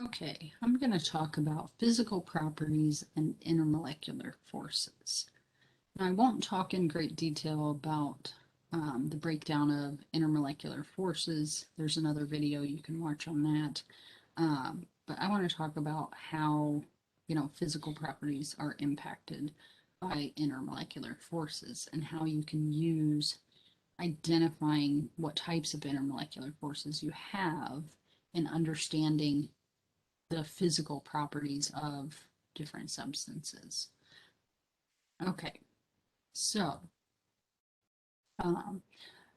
Okay, I'm going to talk about physical properties and intermolecular forces. Now, I won't talk in great detail about the breakdown of intermolecular forces. There's another video you can watch on that. But I want to talk about how, physical properties are impacted by intermolecular forces and how you can use identifying what types of intermolecular forces you have and understanding the physical properties of different substances. Okay, so um,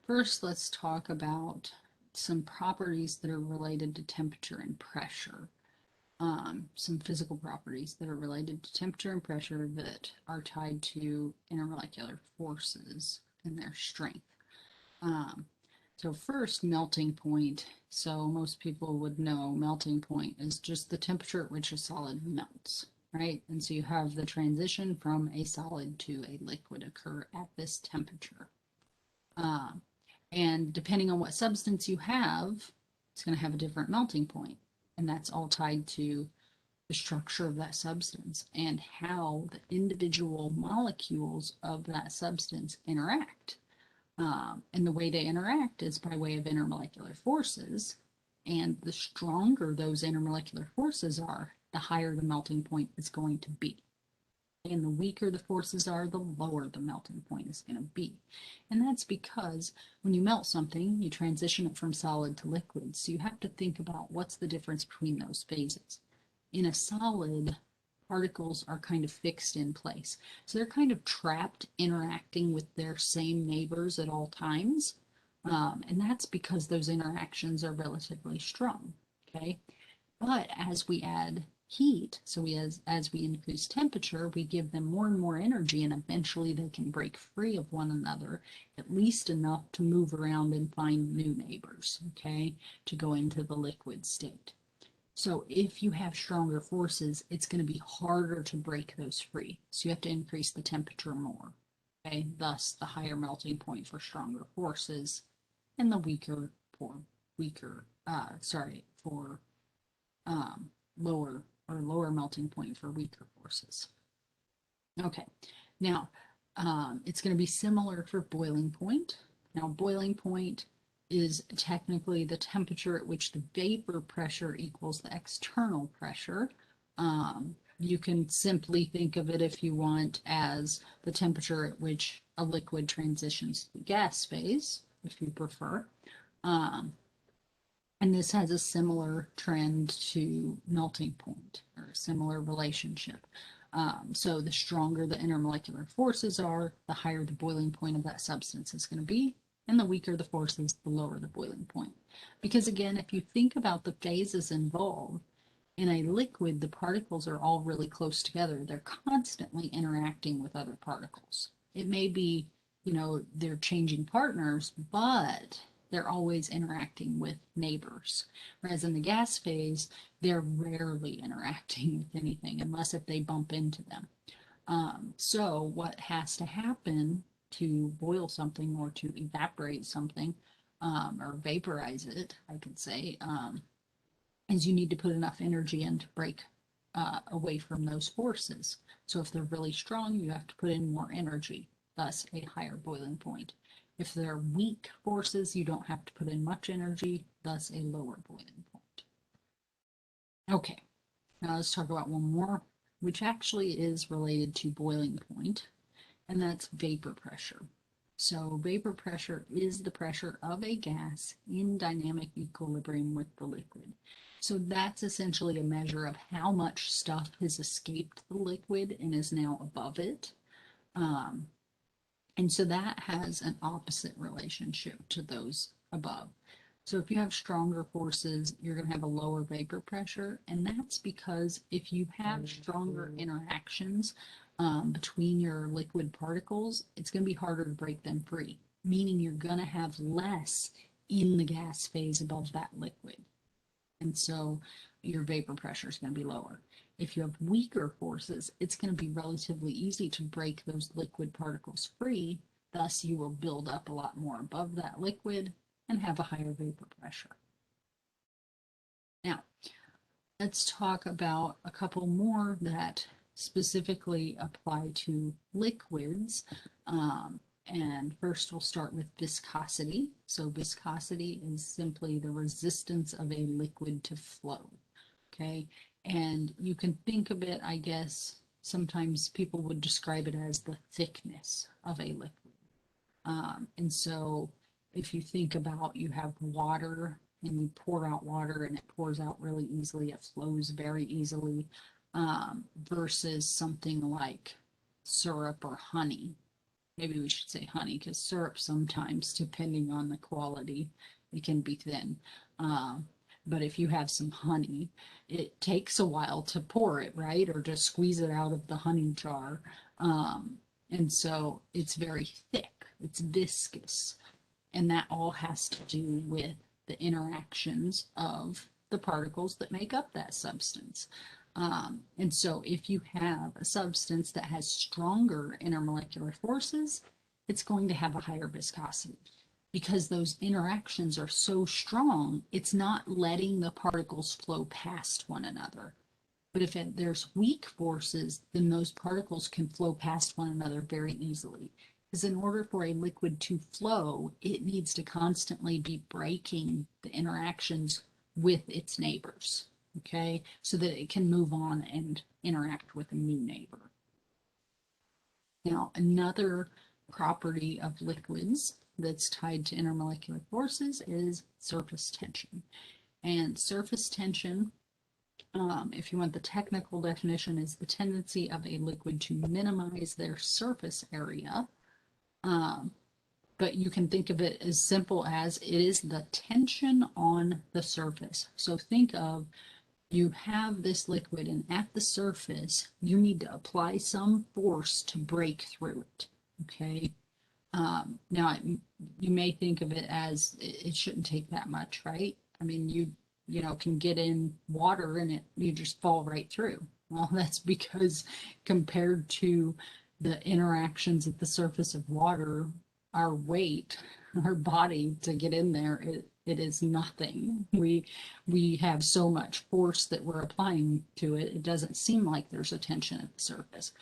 first let's talk about some properties that are related to temperature and pressure. Some physical properties that are related to temperature and pressure that are tied to intermolecular forces and their strength. Um, so first, melting point. So most people would know melting point is just the temperature at which a solid melts, right? And so you have the transition from a solid to a liquid occur at this temperature. Um, and depending on what substance you have, it's going to have a different melting point. And that's all tied to the structure of that substance and how the individual molecules of that substance interact. And the way they interact is by way of intermolecular forces. And the stronger those intermolecular forces are, the higher the melting point is going to be. And the weaker the forces are, the lower the melting point is going to be. And that's because when you melt something, you transition it from solid to liquid. So you have to think about what's the difference between those phases. In a solid, particles are kind of fixed in place. So they're kind of trapped interacting with their same neighbors at all times. And that's because those interactions are relatively strong. Okay. But as we add heat, so as we increase temperature, we give them more and more energy, and eventually they can break free of one another, at least enough to move around and find new neighbors, okay, to go into the liquid state. So if you have stronger forces, it's going to be harder to break those free. So you have to increase the temperature more. Okay, thus the higher melting point for stronger forces, and the for um, lower melting point for weaker forces. Okay, now it's going to be similar for boiling point. Now, boiling point is technically the temperature at which the vapor pressure equals the external pressure. You can simply think of it, if you want, as the temperature at which a liquid transitions to the gas phase, if you prefer. Um, and this has a similar trend to melting point, or a similar relationship. So the stronger the intermolecular forces are, the higher the boiling point of that substance is going to be, and the weaker the forces, the lower the boiling point. Because again, if you think about the phases involved, in a liquid, the particles are all really close together. They're constantly interacting with other particles. It may be, they're changing partners, but they're always interacting with neighbors. Whereas in the gas phase, they're rarely interacting with anything unless if they bump into them. So what has to happen to boil something or to evaporate something, or vaporize it, I could say, is you need to put enough energy in to break away from those forces. So if they're really strong, you have to put in more energy, thus a higher boiling point. If they're weak forces, you don't have to put in much energy, thus a lower boiling point. Okay, now let's talk about one more, which actually is related to boiling point, and that's vapor pressure. So vapor pressure is the pressure of a gas in dynamic equilibrium with the liquid. So that's essentially a measure of how much stuff has escaped the liquid and is now above it. Um, and so that has an opposite relationship to those above. So if you have stronger forces, you're going to have a lower vapor pressure. And that's because if you have stronger interactions between your liquid particles, it's going to be harder to break them free, meaning you're going to have less in the gas phase above that liquid. And so your vapor pressure is going to be lower. If you have weaker forces, it's going to be relatively easy to break those liquid particles free. Thus, you will build up a lot more above that liquid and have a higher vapor pressure. Now, let's talk about a couple more that specifically apply to liquids. And first we'll start with viscosity. So viscosity is simply the resistance of a liquid to flow. Okay, and you can think of it, I guess, sometimes people would describe it as the thickness of a liquid. And so if you think about, you have water and you pour out water and it pours out really easily, it flows very easily, versus something like syrup or honey. Maybe we should say honey, because syrup sometimes, depending on the quality, it can be thin. Um, but if you have some honey, it takes a while to pour it, right? Or to squeeze it out of the honey jar. And so it's very thick, it's viscous. And that all has to do with the interactions of the particles that make up that substance. And so if you have a substance that has stronger intermolecular forces, it's going to have a higher viscosity because those interactions are so strong, it's not letting the particles flow past one another. But if there's weak forces, then those particles can flow past one another very easily. Because in order for a liquid to flow, it needs to constantly be breaking the interactions with its neighbors, okay, so that it can move on and interact with a new neighbor. Now, another property of liquids that's tied to intermolecular forces is surface tension. And surface tension, if you want the technical definition, is the tendency of a liquid to minimize their surface area. But you can think of it as simple as it is the tension on the surface. So think of, you have this liquid and at the surface, you need to apply some force to break through it, okay? Now, you may think of it as it shouldn't take that much, right? I mean, you know, can get in water and you just fall right through. Well, that's because compared to the interactions at the surface of water, our weight, our body to get in there, it is nothing. We have so much force that we're applying to it. It doesn't seem like there's a tension at the surface.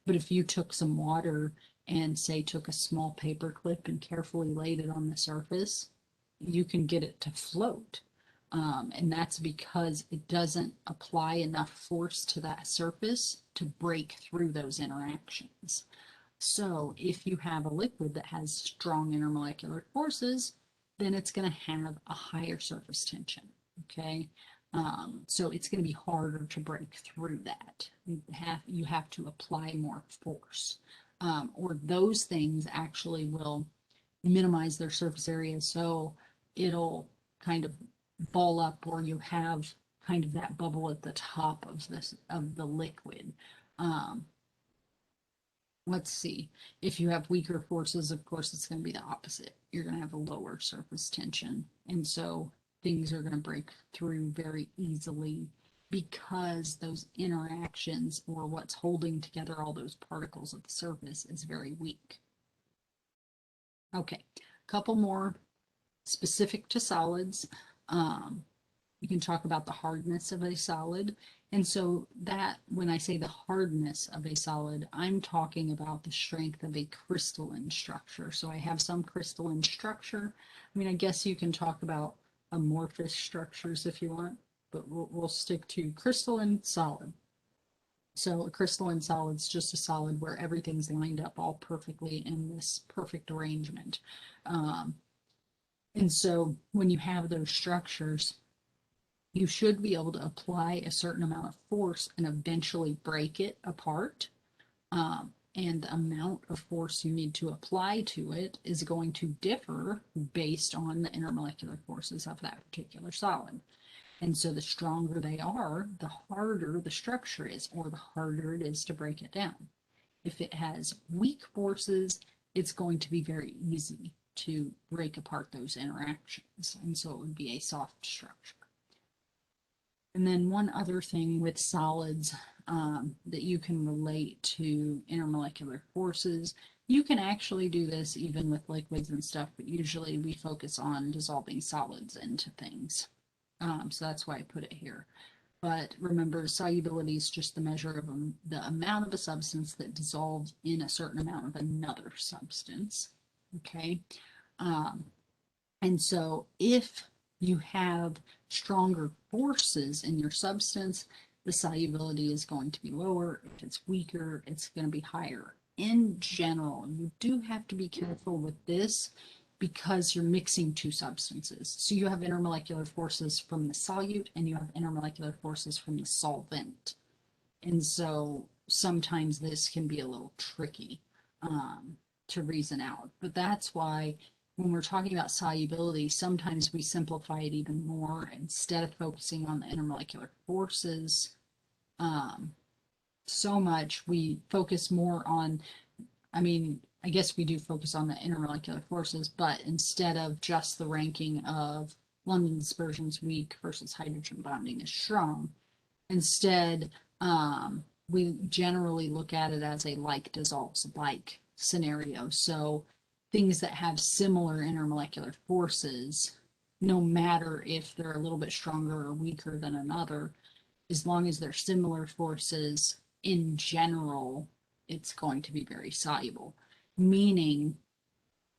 But if you took some water and say took a small paper clip and carefully laid it on the surface, you can get it to float. And that's because it doesn't apply enough force to that surface to break through those interactions. So if you have a liquid that has strong intermolecular forces, then it's going to have a higher surface tension, okay? So it's going to be harder to break through that. You have to apply more force. Or those things actually will minimize their surface area, so it'll kind of ball up, or you have kind of that bubble at the top of the liquid. Let's see, if you have weaker forces, of course, it's going to be the opposite. You're going to have a lower surface tension. And so things are going to break through very easily because those interactions, or what's holding together all those particles at the surface, is very weak. Okay, a couple more specific to solids. You can talk about the hardness of a solid. And so that, when I say the hardness of a solid, I'm talking about the strength of a crystalline structure. So I have some crystalline structure. I mean, I guess you can talk about amorphous structures if you want, but we'll stick to crystalline solid. So a crystalline solid is just a solid where everything's lined up all perfectly in this perfect arrangement. And so when you have those structures, you should be able to apply a certain amount of force and eventually break it apart. And the amount of force you need to apply to it is going to differ based on the intermolecular forces of that particular solid. And so the stronger they are, the harder the structure is, or the harder it is to break it down. If it has weak forces, it's going to be very easy to break apart those interactions. And so it would be a soft structure. And then one other thing with solids that you can relate to intermolecular forces, you can actually do this even with liquids and stuff, but usually we focus on dissolving solids into things. So that's why I put it here. but remember, solubility is just the measure of the amount of a substance that dissolves in a certain amount of another substance. Okay. Um, and so if you have stronger forces in your substance, the solubility is going to be lower. If it's weaker, it's going to be higher. In general, you do have to be careful with this because you're mixing two substances. So you have intermolecular forces from the solute and you have intermolecular forces from the solvent. And so sometimes this can be a little tricky to reason out. But that's why when we're talking about solubility, sometimes we simplify it even more. Instead of focusing on the intermolecular forces so much, we focus more on, I mean, I guess we do focus on the intermolecular forces, but instead of just the ranking of London dispersion is weak versus hydrogen bonding is strong, instead, we generally look at it as a like dissolves like scenario. So things that have similar intermolecular forces, no matter if they're a little bit stronger or weaker than another, as long as they're similar forces in general, it's going to be very soluble. Meaning,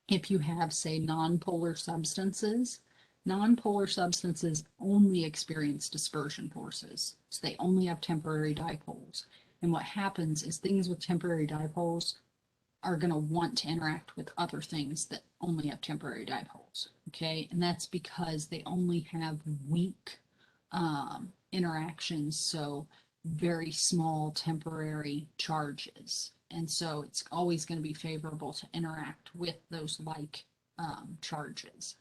if you have, say, nonpolar substances, nonpolar substances only experience dispersion forces. So they only have temporary dipoles. And what happens is things with temporary dipoles are going to want to interact with other things that only have temporary dipoles. Okay. And that's because they only have weak interactions. So very small temporary charges. And so it's always going to be favorable to interact with those like charges.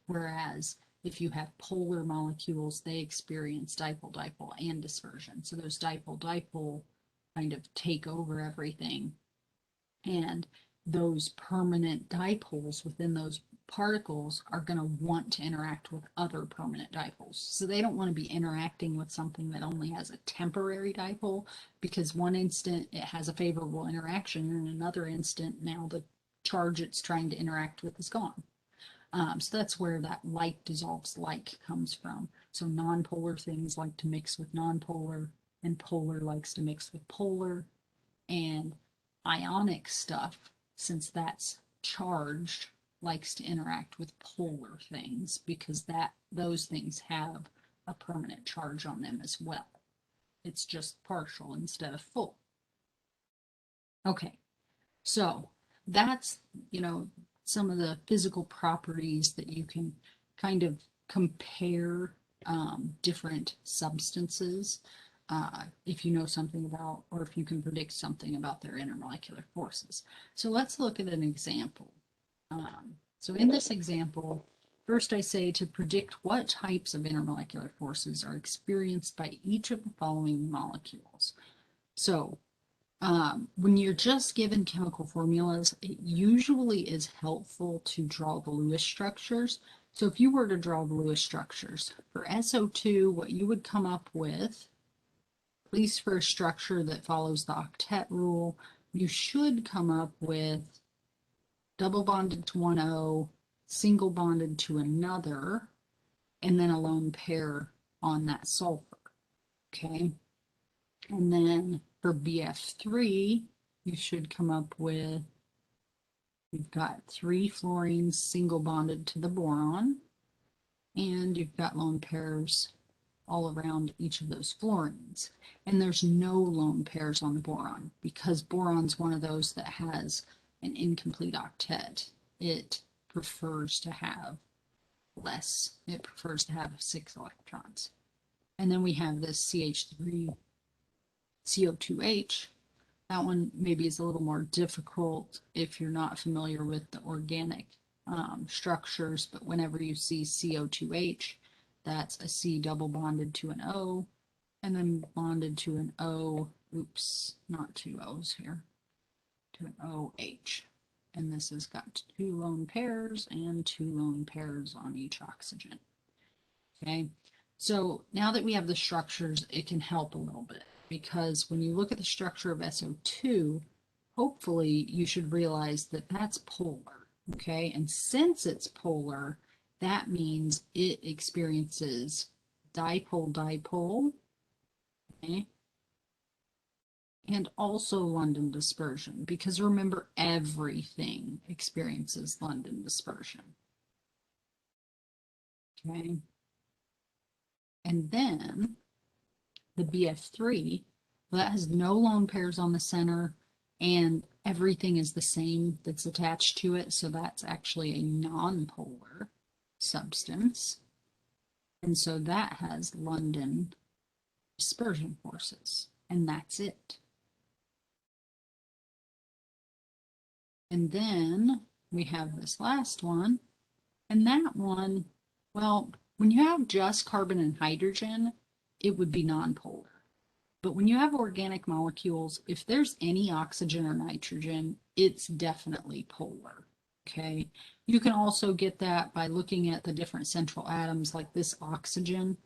Whereas if you have polar molecules, they experience dipole-dipole and dispersion. So those dipole-dipole kind of take over everything. And those permanent dipoles within those particles are going to want to interact with other permanent dipoles. So they don't want to be interacting with something that only has a temporary dipole, because one instant it has a favorable interaction, and in another instant now the charge it's trying to interact with is gone. So that's where that like dissolves like comes from. So nonpolar things like to mix with nonpolar, and polar likes to mix with polar, and ionic stuff, since that's charged, likes to interact with polar things because those things have a permanent charge on them as well. It's just partial instead of full. Okay, so that's, some of the physical properties that you can kind of compare different substances if you know something about, or if you can predict something about their intermolecular forces. So let's look at an example. So in this example, first I say to predict what types of intermolecular forces are experienced by each of the following molecules. So when you're just given chemical formulas, it usually is helpful to draw the Lewis structures. So if you were to draw the Lewis structures for SO2, what you would come up with, at least for a structure that follows the octet rule, you should come up with double bonded to one O, single bonded to another, and then a lone pair on that sulfur. Okay. And then for BF3, you should come up with, you've got 3 fluorines single bonded to the boron, and you've got lone pairs all around each of those fluorines. And there's no lone pairs on the boron because boron's one of those that has an incomplete octet. It prefers to have less. It prefers to have 6 electrons. And then we have this CH3 CO2H. That one maybe is a little more difficult if you're not familiar with the organic structures, but whenever you see CO2H, that's a C double bonded to an O, and then bonded to an O, oops, not 2 O's here, to an OH. And this has got 2 lone pairs and 2 lone pairs on each oxygen. Okay, so now that we have the structures, it can help a little bit, because when you look at the structure of SO2, hopefully you should realize that that's polar. Okay, and since it's polar, that means it experiences dipole-dipole Okay. And also London dispersion, because remember, everything experiences London dispersion. Okay. And then the BF3, well, that has no lone pairs on the center, and everything is the same that's attached to it. So that's actually a nonpolar substance. And so that has London dispersion forces, and that's it. And then we have this last one, and that one, well, when you have just carbon and hydrogen, it would be nonpolar. But when you have organic molecules, if there's any oxygen or nitrogen, it's definitely polar. Okay. You can also get that by looking at the different central atoms, like this oxygen.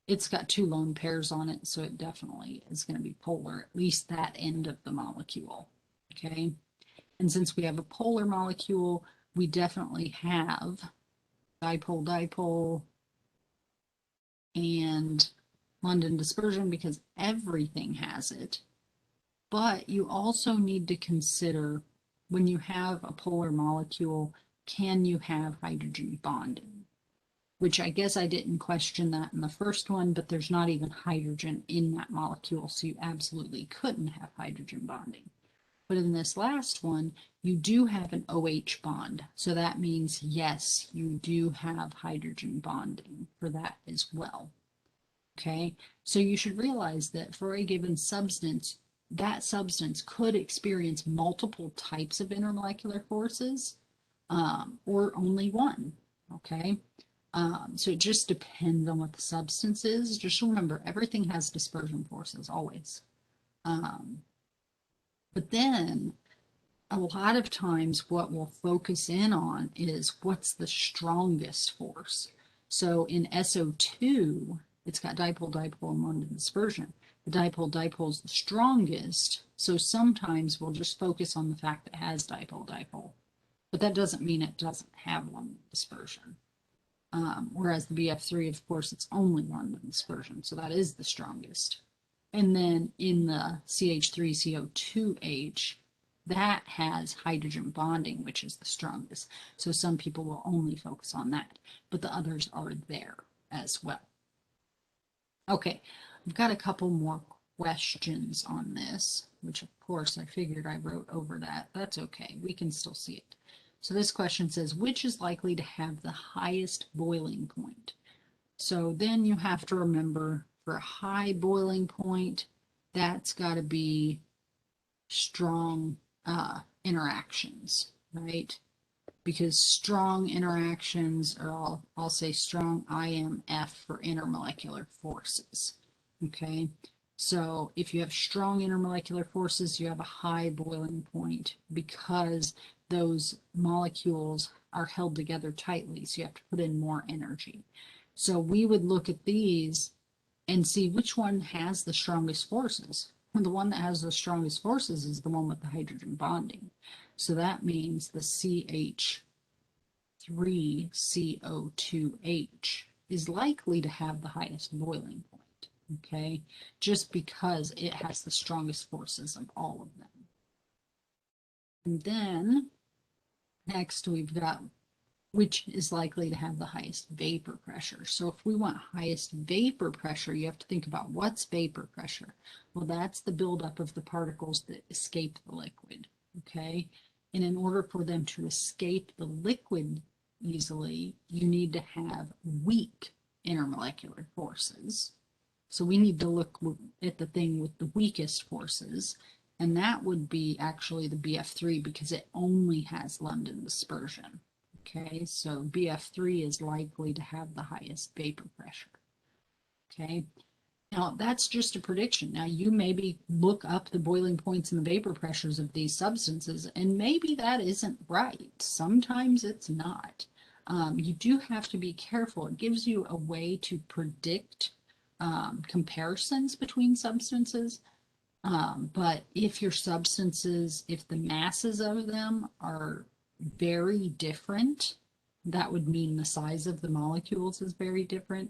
It's got two lone pairs on it, so it definitely is going to be polar, at least that end of the molecule. Okay. And since we have a polar molecule, we definitely have dipole-dipole and London dispersion because everything has it. But you also need to consider when you have a polar molecule, can you have hydrogen bonding? Which I guess I didn't question that in the first one, but there's not even hydrogen in that molecule, so you absolutely couldn't have hydrogen bonding. But in this last one, you do have an OH bond. So that means, yes, you do have hydrogen bonding for that as well. Okay, so you should realize that for a given substance, that substance could experience multiple types of intermolecular forces or only one. Okay, so it just depends on what the substance is. Just remember, everything has dispersion forces always. But then a lot of times what we'll focus in on is what's the strongest force. So in SO2, it's got dipole-dipole and London dispersion. The dipole-dipole is the strongest, so sometimes we'll just focus on the fact that it has dipole-dipole. But that doesn't mean it doesn't have London dispersion. Whereas the BF3, of course, it's only London dispersion, so that is the strongest. And then in the CH3CO2H, that has hydrogen bonding, which is the strongest. So some people will only focus on that, but the others are there as well. Okay, I've got a couple more questions on this, which of course I figured I wrote over that. That's okay, we can still see it. So this question says, which is likely to have the highest boiling point? So then you have to remember, for a high boiling point, that's got to be strong interactions, right? Because strong interactions, or I'll say strong IMF for intermolecular forces. Okay, so if you have strong intermolecular forces, you have a high boiling point because those molecules are held together tightly, so you have to put in more energy. So we would look at these and see which one has the strongest forces. And the one that has the strongest forces is the one with the hydrogen bonding. So that means the CH3CO2H is likely to have the highest boiling point, okay? Just because it has the strongest forces of all of them. And then next we've got which is likely to have the highest vapor pressure. So if we want highest vapor pressure, you have to think about what's vapor pressure. Well, that's the buildup of the particles that escape the liquid, okay? And in order for them to escape the liquid easily, you need to have weak intermolecular forces. So we need to look at the thing with the weakest forces, and that would be actually the BF3 because it only has London dispersion. Okay, so BF3 is likely to have the highest vapor pressure. Okay, now that's just a prediction. Now you maybe look up the boiling points and the vapor pressures of these substances, and maybe that isn't right. Sometimes it's not. You do have to be careful. It gives you a way to predict comparisons between substances. But if your substances, if the masses of them are very different, that would mean the size of the molecules is very different.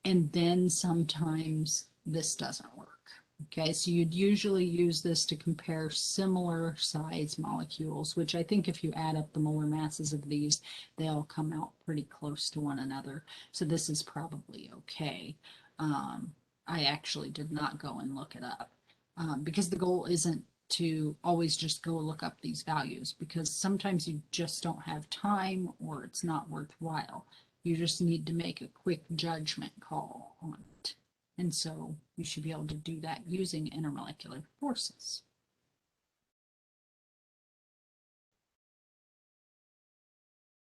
And then sometimes this doesn't work. Okay, so you'd usually use this to compare similar size molecules, which I think if you add up the molar masses of these, they all come out pretty close to one another. So this is probably okay. I actually did not go and look it up because the goal isn't to always just go look up these values, because sometimes you just don't have time or it's not worthwhile. You just need to make a quick judgment call on it. And so you should be able to do that using intermolecular forces.